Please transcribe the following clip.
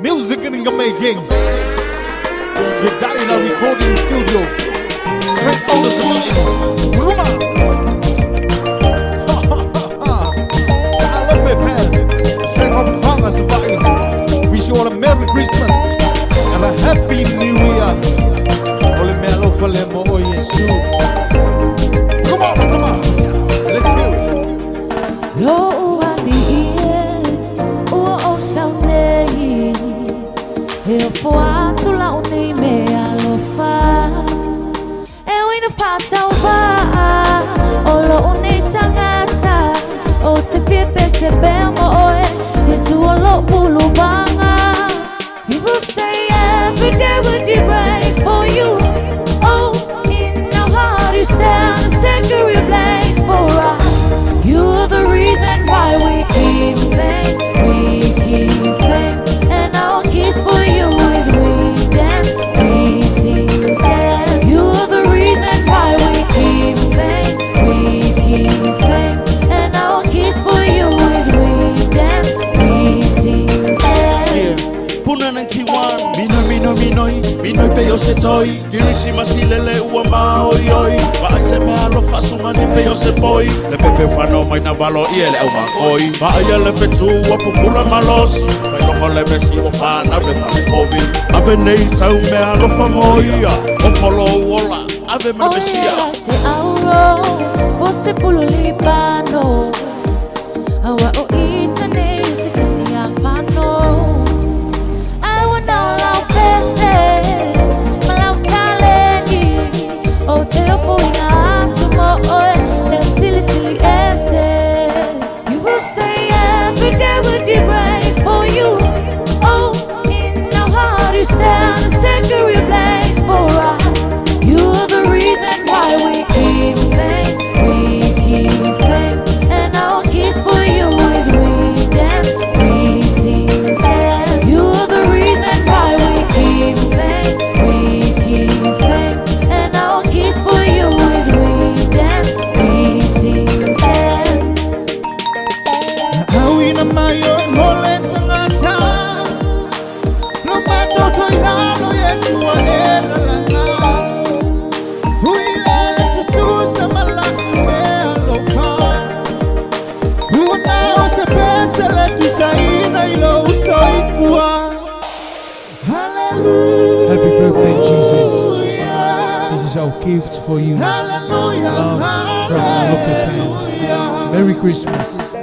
Music in the making. Jedina recording studio. Straight out of the Ruma. Straight from Farmers Valley. Wish you all a Merry Christmas and a Happy New Year. Ole melo fale mo o Yesu. Come on, Masama. Let's hear it. Lo uani o saunei e foa tula uni me alofa e wina pata va o lo uni tangata o te pepe se bemo oe Yesu o lo ulu vanga. People say every day would you pray for you. Oh, in our heart you stand a sacred place for us. You're the reason why we give thanks, and our kiss for you is we dance, we sing again. You're the reason why we give thanks, and our kiss for you is we dance, we sing again. Puna 91, minoi pe yo se toi. Dirisi masilele ua maoi oi. Va ai se mea lo fasuma ni pe yo se poi. Le pepe whanau mai na valo iele au makoi. Va ai ele fetu wa pukula malos. Vai longo le mesi o whanau le whakovi. Ave nei sau mea lo whamoia. O follow ola, ave me mesia. Oye se auro, você pululi pano. Awa o itane, se te si afano. You will say every day would you pray for you. Oh, in our heart you stand a sacred place for us. You're the reason why we give thanks, and our kiss for you is we dance, we sing again. You're the reason why we give thanks, and our kiss for you is we dance, we sing again. Awina mayo mole tangata. No mato to ilalo Yesu wa ela langa. Huilele tususa malaki me alofa. Una ose pese le tusaina ilo usoifua. Hallelujah. Happy birthday, Jesus. This is our gift for you. Hallelujah. Love from Lope Pen. Merry Christmas.